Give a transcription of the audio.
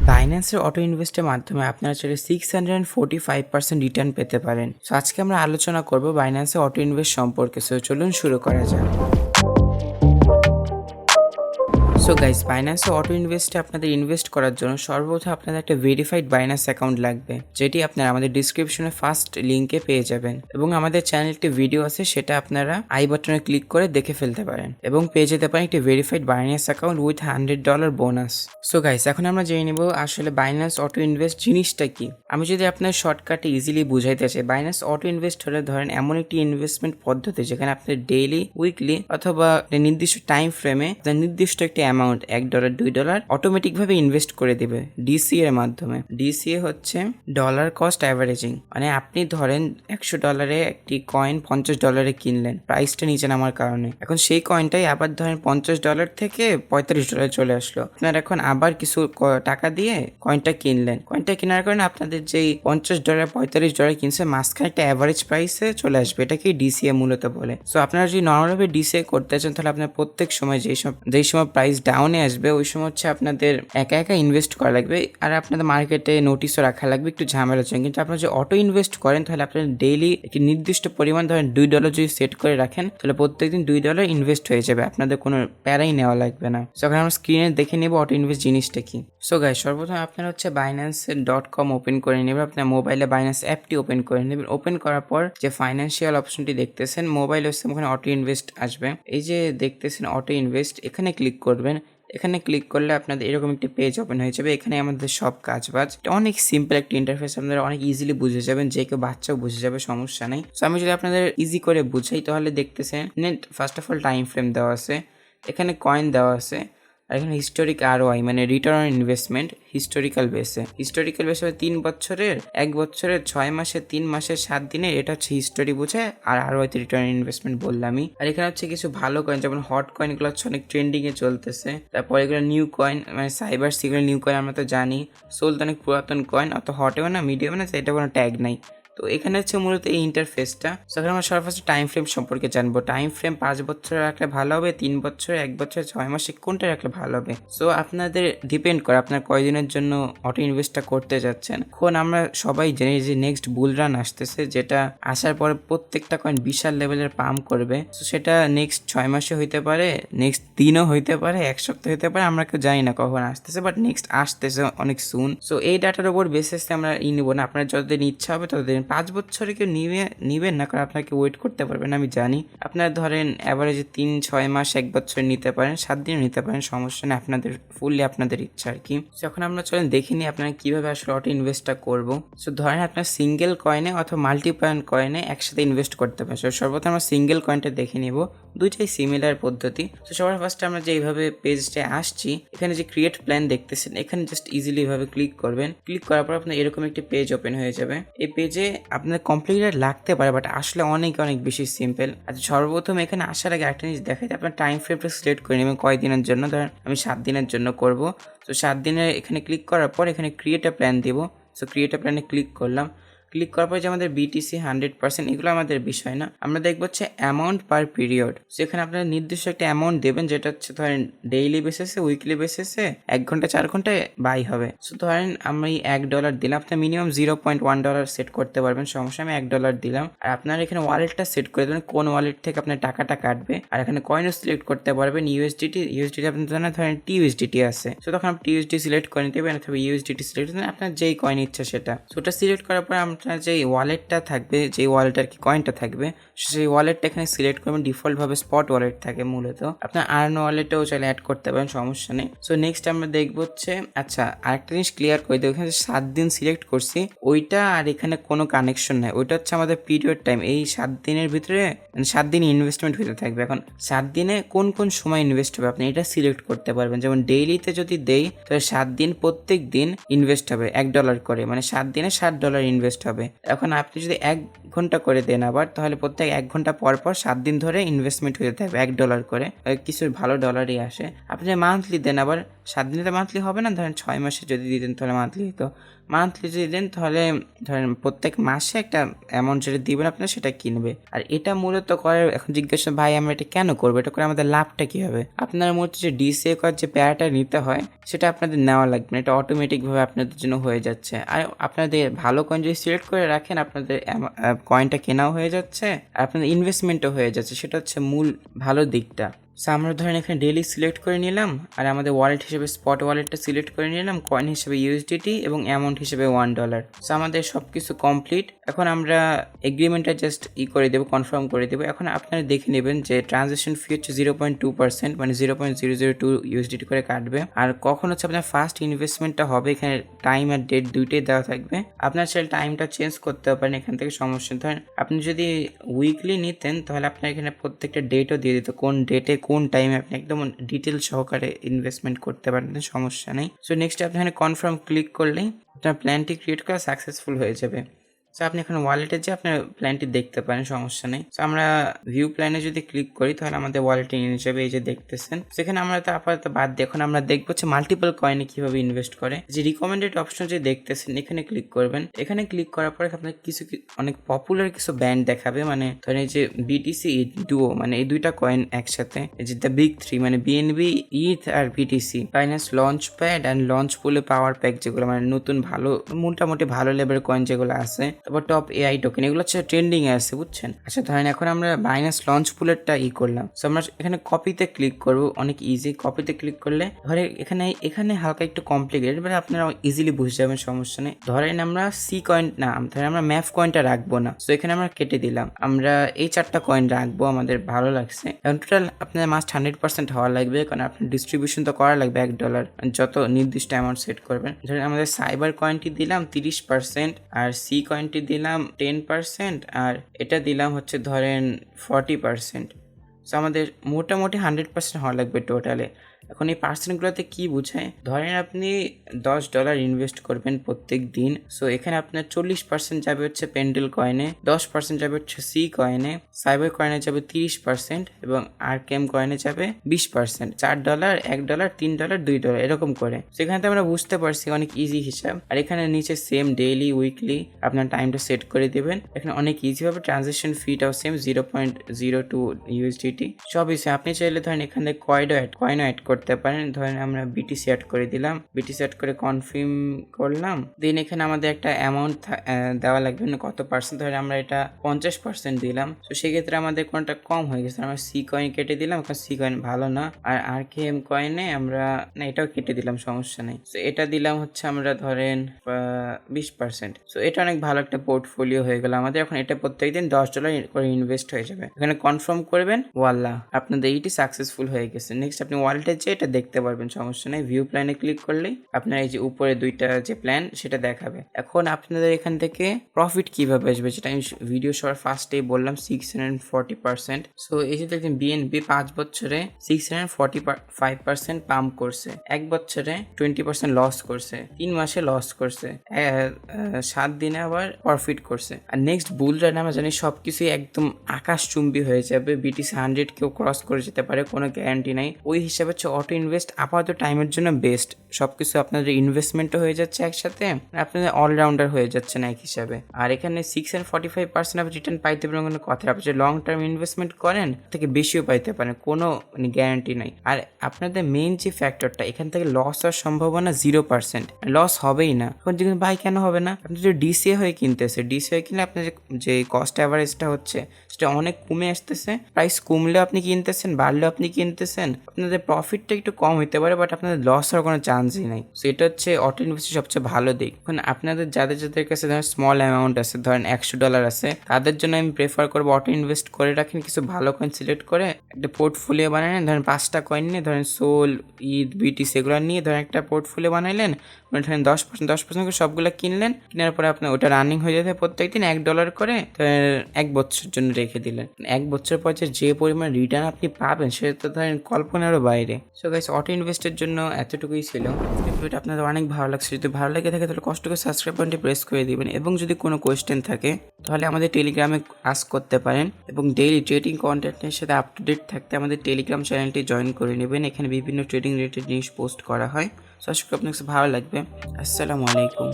বাইন্যান্সের auto ইনভেস্টের মাধ্যমে আপনারা চাইলে 645% রিটার্ন পেতে পারেন। সো আজকে আমরা আলোচনা করব বাইন্যান্সের অটো ইনভেস্ট সম্পর্কে। সো চলুন শুরু করা যাক। সো গাইস, বাইন্যান্সে অটো ইনভেস্টে আপনাদের ইনভেস্ট করার জন্য সর্বপ্রথম আপনাদের একটা ভেরিফাইড বাইন্যান্স অ্যাকাউন্ট লাগবে, যেটি আপনারা আমাদের ডিসক্রিপশনে ফার্স্ট লিঙ্কে পেয়ে যাবেন। এবং আমাদের চ্যানেলে একটি ভিডিও আছে, সেটা আপনারা আই বাটনে ক্লিক করে দেখে ফেলতে পারেন এবং পেয়ে যেতে পারেন একটি verified Binance account with $100 bonus. So guys, এখন আমরা জেনে নিব আসলে বাইন্যান্স অটো ইনভেস্ট জিনিসটা কি। আমি যদি আপনার শর্টকাটে ইজিলি বুঝাইতে চাই, বাইন্যান্স অটো ইনভেস্ট হলে ধরেন এমন একটি ইনভেস্টমেন্ট পদ্ধতি যেখানে আপনি ডেইলি, উইকলি অথবা নির্দিষ্ট টাইম ফ্রেমে নির্দিষ্ট একটি অ্যামাউন্ট $1, $2 অটোমেটিক ভাবে ইনভেস্ট করে দিবে ডিসিএ এর মাধ্যমে। ডিসিএ হচ্ছে ডলার কস্ট অ্যাভারেজিং, মানে আপনি ধরেন $100 একটি কয়েন $50 কিনলেন প্রাইসটা নিচে নামার কারণে। এখন সেই কয়েনটাই আবার ধরেন $50 থেকে $45 চলে আসলো। আপনারা এখন আবার কিছু টাকা দিয়ে কয়েনটা কিনলেন। কয়েনটা কেনার কারণে আপনাদের যেই $50 $45 কিনছে মাঝখানে একটা অ্যাভারেজ প্রাইসে চলে আসবে। এটাকে ডিসিএ মূলত বলে। সো আপনারা যদি নর্মালভাবে ডিসিএ করতে চান, তাহলে আপনার প্রত্যেক সময় যেই সময় প্রাইস ডাউনে আসবে ওই সময় হচ্ছে আপনাদের একা একা ইনভেস্ট করা লাগবে, আর আপনাদের মার্কেটে নোটিশও রাখা লাগবে, একটু ঝামেলা হচ্ছে। কিন্তু আপনারা যদি অটো ইনভেস্ট করেন, তাহলে আপনারা ডেইলি একটি নির্দিষ্ট পরিমাণ ধরেন $2 যদি সেট করে রাখেন, তাহলে প্রত্যেকদিন $2 ইনভেস্ট হয়ে যাবে, আপনাদের কোনো প্যারাই নেওয়া লাগবে না। সো এখন আমরা স্ক্রিনে দেখে নেব অটো ইনভেস্ট জিনিসটা কি। সো গাইস, সর্বপ্রথম আপনারা হচ্ছে binance.com ওপেন করে নেবেন। আপনার মোবাইলে বাইন্যান্স অ্যাপটি ওপেন করে নেবেন। ওপেন করার পর যে ফাইন্যান্সিয়াল অপশনটি দেখতেছেন মোবাইল হচ্ছে, ওখানে অটো ইনভেস্ট আসবে। এই যে দেখতেছেন অটো ইনভেস্ট, এখানে ক্লিক করবেন। এখানে ক্লিক করলে আপনাদের এরকম একটি পেজ ওপেন হয়ে যাবে। এখানে আমাদের সব কাজবাজ, অনেক সিম্পল একটা ইন্টারফেস, আপনারা অনেক ইজিলি বুঝে যাবেন, যে কেউ বাচ্চাও বুঝে যাবে, সমস্যা নেই। সো আমি যদি আপনাদের ইজি করে বুঝাই, তাহলে দেখতেছেন first of all time frame দেওয়া আছে, এখানে কয়েন দেওয়া আছে, আর এখানে হিস্টোরিক ROI মানে রিটার্ন অন ইনভেস্টমেন্ট হিস্টোরিক্যাল বেসে 3 বছরের, 1 বছরের, 6 মাসের, 3 মাসের, 7 দিনের, এটা হচ্ছে হিস্টোরি বুঝে। আর ROI রিটার্ন অন ইনভেস্টমেন্ট বললামই। আর এখানে হচ্ছে কিছু ভালো কয়েন, যেমন হট কয়েন, এগুলো হচ্ছে অনেক ট্রেন্ডিং এ চলতেছে। তারপর এগুলো নিউ কয়েন, মানে সাইবার সিকিউর নিউ কয়েন, আমরা তো জানি। সোলতে অনেক পুরাতন কয়েন, অত হটেও না, মিডিয়াম না, এটা কোনো ট্যাগ নাই। তো এখানে হচ্ছে মূলত এই ইন্টারফেসটা। সেখানে আমরা সর্বপ্রথম টাইম ফ্রেম সম্পর্কে জানবো। টাইম ফ্রেম 5 বছর রাখলে ভালো হবে, 3 বছর, 1 বছর, 6 মাসে, কোনটা রাখলে ভালো হবে? সো আপনাদের ডিপেন্ড করে আপনার কয়দিনের জন্য অটো ইনভেস্টটা করতে যাচ্ছেন। এখন আমরা সবাই জানি যে নেক্সট বুল রান আসতেছে, যেটা আসার পরে প্রত্যেকটা কয়েন বিশাল লেভেলের পাম্প করবে। সো সেটা নেক্সট 6 মাসে হইতে পারে, নেক্সট দিনও হইতে পারে, 1 সপ্তাহ হইতে পারে, আমরা কেউ জানি না কখন আসতেছে, বাট নেক্সট আসতেছে অনেক সুন। সো এই ডাটার উপর বেসিসে আমরা নিব না। আপনার যতদিন ইচ্ছা হবে ততদিন। 5 বছরে কেউ নিবেন না, কারণ আপনাকে ওয়েট করতে পারবেন, আমি জানি। আপনার ধরেন অ্যাভারেজে 3-6 মাস, 1 বছর নিতে পারেন, 7 দিনও নিতে পারেন, সমস্যা নেই, আপনাদের ফুললি আপনাদের ইচ্ছা আর কি। যখন আমরা চলেন দেখে নিই আপনারা কিভাবে আসলে অটো ইনভেস্টটা করবো। সো ধরেন আপনার সিঙ্গেল কয়েনে অথবা মাল্টিপয়েন্ট কয়েনে একসাথে ইনভেস্ট করতে পারেন। সো সর্বপ্রথম আমরা সিঙ্গেল কয়েনটা দেখে নিব। দুইটাই সিমিলার পদ্ধতি। তো সবার ফার্স্টে আমরা যে এইভাবে পেজটা আসছি, এখানে যে ক্রিয়েট প্ল্যান দেখতেছেন, এখানে জাস্ট ইজিলি এভাবে ক্লিক করবেন। ক্লিক করার পর আপনার এরকম একটি পেজ ওপেন হয়ে যাবে। এই পেজে আপনার কমপ্লিটেড লাগতে পারে, বাট আসলে অনেক অনেক বেশি সিম্পল। আচ্ছা, সর্বপ্রথম এখানে আসার আগে একটা জিনিস দেখাই, আপনার টাইম ফ্রেমটা সিলেক্ট করে নেবেন কয়দিনের জন্য। ধরেন আমি 7 দিনের জন্য করব। তো 7 দিনের এখানে ক্লিক করার পর এখানে ক্রিয়েট আ প্ল্যান দিব। সো ক্রিয়েট আ প্ল্যানে ক্লিক করলাম। ক্লিক করার পর যে আমাদের BTC 100%, এগুলো আমাদের বিষয় না। আমরা দেখবো হচ্ছে অ্যামাউন্ট পার পিরিয়ড। সেখানে আপনারা নির্দিষ্ট একটা অ্যামাউন্ট দেবেন, যেটা হচ্ছে ধরেন ডেইলি বেসিসে, উইকলি বেসিসে 1 ঘন্টা 4 ঘন্টায় বাই হবে। সো ধরেন আমি $1 দিলাম, আপনার মিনিমাম $0.1 সেট করতে পারবেন, সমস্যা। আমি $1 দিলাম। আর আপনার এখানে ওয়ালেটটা সেট করে দেবেন, কোন ওয়ালেট থেকে আপনার টাকাটা কাটবে। আর এখানে কয়েনও সিলেক্ট করতে পারবেন। USDT আপনার জানা ধরেন TUSDT আছে। সো তখন আপনি TUSDT সিলেক্ট করে নিতে পারেন, অথবা USDT সিলেক্ট করে আপনার যেই কয়েন ইচ্ছা সেটা। সো ওটা সিলেক্ট করার পর আপনার যে ওয়ালেটটা থাকবে, যে ওয়ালেট আর কি কয়েনটা থাকবে, সেই ওয়ালেটটা এখানে সিলেক্ট করবেন। ডিফল্ট ভাবে স্পট ওয়ালেট থাকে মূলত। আপনার আর্ন ওয়ালেটেও চাইলে অ্যাড করতে পারেন, সমস্যা নেই। সো নেক্সট আমরা দেখবো হচ্ছে, আচ্ছা আরেকটা জিনিস ক্লিয়ার করে দেবো, এখানে 7 দিন সিলেক্ট করছি, ওইটা আর এখানে কোনো কানেকশন নাই। ওইটা হচ্ছে আমাদের পিরিয়ড টাইম। এই 7 দিনের ভিতরে 7 দিন ইনভেস্টমেন্ট হতে থাকবে। এখন 7 দিনে কোন কোন সময় ইনভেস্ট হবে আপনি এটা সিলেক্ট করতে পারবেন। যেমন ডেইলিতে যদি দেই, তাহলে 7 দিন প্রত্যেক দিন ইনভেস্ট হবে $1 করে, মানে 7 দিনে $60 ইনভেস্ট হবে। এখন আপনি যদি 1 ঘন্টা করে দেন আবার, তাহলে প্রত্যেক 1 ঘন্টা পর 7 দিন ধরে ইনভেস্টমেন্ট হতে থাকবে $1 করে। কিছু ভালো ডলারই আসে। আপনি যদি মান্থলি দেন আবার 7 দিনে তো মান্থলি হবে না, ধরেন 6 মাসে যদি দিতেন তাহলে মান্থলি হতো। মান্থলি যদি দেন তাহলে ধরেন প্রত্যেক মাসে একটা অ্যামাউন্ট যেটা দিবেন আপনার সেটা কিনবে। আর এটা মূলত করে, এখন জিজ্ঞাসা ভাই আমরা এটা কেন করবো, এটা করে আমাদের লাভটা কি হবে? আপনার মূলত যে ডিসিএ করার যে প্যারাটা নিতে হয় সেটা আপনাদের নেওয়া লাগবে না, এটা অটোমেটিকভাবে আপনাদের জন্য হয়ে যাচ্ছে। আর আপনাদের ভালো কয়েন যদি সিলেক্ট করে রাখেন, আপনাদের কয়েনটা কেনাও হয়ে যাচ্ছে আর আপনাদের ইনভেস্টমেন্টও হয়ে যাচ্ছে, সেটা হচ্ছে মূল ভালো দিকটা। সো আমরা ধরেন এখানে ডেইলি সিলেক্ট করে নিলাম, আর আমাদের ওয়ালেট হিসেবে স্পট ওয়ালেটটা সিলেক্ট করে নিলাম, কয়েন হিসেবে USDT এবং অ্যামাউন্ট হিসেবে $1। সো আমাদের সব কিছু কমপ্লিট। এখন আমরা এগ্রিমেন্টটা জাস্ট করে দেবো, কনফার্ম করে দেবো। এখন আপনারা দেখে নেবেন যে ট্রানজ্যাকশন ফি হচ্ছে 0.2%, মানে 0.002 USDT করে কাটবে। আর কখন হচ্ছে আপনার ফার্স্ট ইনভেস্টমেন্টটা হবে, এখানে টাইম আর ডেট দুইটাই দেওয়া থাকবে। আপনার চাইলে টাইমটা চেঞ্জ করতে পারেন, এখান থেকে সমস্যা। ধরেন আপনি যদি উইকলি নিতেন তাহলে আপনার এখানে প্রত্যেকটা ডেটও দিয়ে দিত, কোন ডেটে কোন টাইমে আপনি একদম ডিটেল সহকারে ইনভেস্টমেন্ট করতে পারেন, সমস্যা নেই। সো নেক্সট আপনি এখানে কনফার্ম ক্লিক করলেই আপনার প্ল্যানটি ক্রিয়েট করা সাকসেসফুল হয়ে যাবে। সো আপনি এখন ওয়ালেটে যে আপনার প্ল্যানটি দেখতে পারেন, সমস্যা নেই। সো আমরা ভিউ প্ল্যানে যদি ক্লিক করি তাহলে আমাদের ওয়ালেটে নিয়ে যাবে, এই যে দেখতেছেন। সেখানে আমরা তো আপাতত বাদ দিই, এখন আমরা দেখবো হচ্ছে মাল্টিপল কয়েনে কিভাবে ইনভেস্ট করে। যে রিকমেন্ডেড অপশন যে দেখতেছেন এখানে ক্লিক করবেন। এখানে ক্লিক করার পরে আপনার কিছু অনেক পপুলার কিছু ব্যান্ড দেখাবে, মানে ধরেন এই যে BTC ডুও, মানে এই দুইটা কয়েন একসাথে, এই যে দ্য বিগ 3 মানে BNB, ETH আর BTC। Finance launch pad and launch পুলে পাওয়ার প্যাক, যেগুলো মানে নতুন ভালো মোটামুটি ভালো লেভেলের কয়েন যেগুলো আছে। তারপর টপ AI টোকেন, এগুলো হচ্ছে ট্রেন্ডিং এ আছে, বুঝছেন। আচ্ছা ধরেন এখন আমরা বাইন্যান্স লঞ্চ পুলেরটা করলাম। সো আমরা এখানে কপিতে ক্লিক করব, অনেক ইজি। কপিতে ক্লিক করলে ধরে এখানে হালকা একটু কমপ্লিকেটেড, মানে আপনারা ইজিলি বুঝে যাবেন, সমস্যা নেই। ধরেন আমরা সি কয়েন না, ধরেন আমরা ম্যাফ কয়েনটা রাখবো না। সো এখানে আমরা কেটে দিলাম, আমরা এই 4টা কয়েন রাখবো, আমাদের ভালো লাগছে। এখন টোটাল আপনাদের মাস্ট 100% হওয়া লাগবে, কারণ আপনার ডিস্ট্রিবিউশন তো করা লাগবে $1, যত নির্দিষ্ট অ্যামাউন্ট সেট করবেন। ধরেন আমাদের সাইবার কয়েনটি দিলাম 30%, আর সি কয়েনটি দিলাম 10%, আর এটা দিলাম হচ্ছে ধরেন 40%। সো আমাদের মোটামুটি 100% হওয়া লাগবে টোটালে। এখন এই পার্সেন্টগুলোতে কি বোঝায়, ধরেন আপনি $10 ইনভেস্ট করবেন প্রত্যেক দিন। সো এখানে আপনার 40% যাবে হচ্ছে পেন্ডেল কয়েনে, 10% যাবে হচ্ছে সি কয়েনে, সাইবার কয়েনে যাবে 30%, এবং আরকেম কয়েনে যাবে 20%। $4, $1, $3, $2 এরকম করে। সেখানে তো আমরা বুঝতে পারছি, অনেক ইজি হিসাব। আর এখানে নিচে সেম ডেইলি উইকলি আপনার টাইমটা সেট করে দিবেন। এখানে অনেক ইজি ভাবে ট্রানজাকশন ফিটাও সেম 0.02 USDT সবই। আপনি চাইলে ধরেন এখানে কয়েনও অ্যাড করতে পারেন। ধরেন আমরা BTC অ্যাড করে দিলাম, BTC অ্যাড করে কনফার্ম করলাম। দেন এখানে আমাদের একটা অ্যামাউন্ট দেওয়া লাগবে, না কত পার্সেন্ট। ধরে আমরা এটা 50% দিলাম। তো সেক্ষেত্রে আমাদের কোনটা কম হয়ে গেছে, আমরা সি কয়েন কেটে দিলাম, কারণ সি কয়েন ভালো না। আর আরকেএম কয়েনে আমরা না, এটাও কেটে দিলাম, সমস্যা নেই। তো এটা দিলাম হচ্ছে আমরা ধরেন 20%। সো এটা অনেক ভালো একটা পোর্টফোলিও হয়ে গেল আমাদের। এখন এটা প্রত্যেকদিন $10 করে ইনভেস্ট হয়ে যাবে। এখানে কনফার্ম করবেন, ওয়াল্লাহ আপনাদের এইটি সাকসেসফুল হয়ে গেছে। নেক্সট আপনি ওয়ালেটে যে এটা দেখতে পারবেন, সমস্যা নেই। ভিউ প্ল্যানে ক্লিক করলেই আপনার এই যে উপরে দুইটা যে প্ল্যান সেটা দেখাবে। এখন আপনাদের এখান থেকে প্রফিট কিভাবে আসবে, যেটা আমি ভিডিও সবার ফার্স্টেই বললাম, 640%। সো এই যে দেখেন BNB 5 বছরে 645% পাম্প করছে, 1 বছরে 20% লস করছে, 3 মাসে লস করছে, 7 দিনে আবার প্রফিট করছে। আর নেক্সট বুল রান আমরা জানি সবকিছুই একদম আকাশচুম্বী হয়ে যাবে, BTC 100 কেউ ক্রস করে যেতে পারে, কোনো গ্যারান্টি নাই। ওই হিসাবে হচ্ছে অটো ইনভেস্ট আপাতত টাইমের জন্য বেস্ট। সবকিছু আপনাদের ইনভেস্টমেন্টও হয়ে যাচ্ছে একসাথে, আপনাদের অলরাউন্ডার হয়ে যাচ্ছে না এক হিসাবে। আর এখানে 645% আপনি রিটার্ন পাইতে পারেন, কোনো কথা। আপনি যে লং টার্ম ইনভেস্টমেন্ট করেন থেকে বেশিও পাইতে পারেন, কোনো গ্যারান্টি নাই। আর আপনাদের মেইন যে ফ্যাক্টরটা, এখান থেকে লস হওয়ার সম্ভাবনা 0%, লস হবেই না। এখন যদি ভাই কেন হবে না, আপনি যদি ডিসিএ হয়ে কিনতেছে, ডিসিএ হয়ে কিনলে আপনার যে কস্ট অ্যাভারেজটা হচ্ছে সেটা অনেক কমে আসতেছে। প্রাইস কমলেও আপনি কিনতেছেন, বাড়লেও আপনি কিনতেছেন, আপনাদের প্রফিটটা একটু কম হতে পারে, বাট আপনাদের লস হওয়ার কোনো চান্সই নাই। সো এটা হচ্ছে অটো ইনভেস্টের সবচেয়ে ভালো দিক। এখন আপনাদের যাদের কাছে ধরেন স্মল অ্যামাউন্ট আছে, ধরেন $100 আছে, তাদের জন্য আমি প্রেফার করবো অটো ইনভেস্ট করে রাখেন, কিছু ভালো কয়েন সিলেক্ট করে একটা পোর্টফোলিও বানালেন। ধরেন 5টা কয়েন নিয়ে, ধরেন সোল, ঈদ, BTC এগুলো নিয়ে ধরেন একটা পোর্টফোলিও বানাইলেন। ধরেন 10% করে সবগুলো কিনলেন, কেনার পরে আপনার ওটা রানিং হয়ে যেতে প্রত্যেকদিন $1 করে 1 বছরের জন্য রেখে দিলেন। 1 বছর পর যে পরিমাণ রিটার্ন আপনি পাবেন সেটা তো ধরেন কল্পনারও বাইরে। সো গাইস, অটো ইনভেস্টের জন্য এতটুকুই ছিল। ভিডিওটা আপনাদের অনেক ভালো লাগছে। যদি ভালো লেগে থাকে তাহলে কষ্ট করে সাবস্ক্রাইব বাটনটি প্রেস করে দিবেন, এবং যদি কোনো কোয়েশ্চেন থাকে তাহলে আমাদের টেলিগ্রামে আস্ক করতে পারেন, এবং ডেইলি ট্রেডিং কন্টেন্টের সাথে আপ টু ডেট থাকতে আমাদের টেলিগ্রাম চ্যানেলটি জয়েন করে নেবেন। এখানে বিভিন্ন ট্রেডিং রিলেটেড জিনিস পোস্ট করা হয়। সো আশা করি আপনার কাছে ভালো লাগবে। আসসালামু আলাইকুম।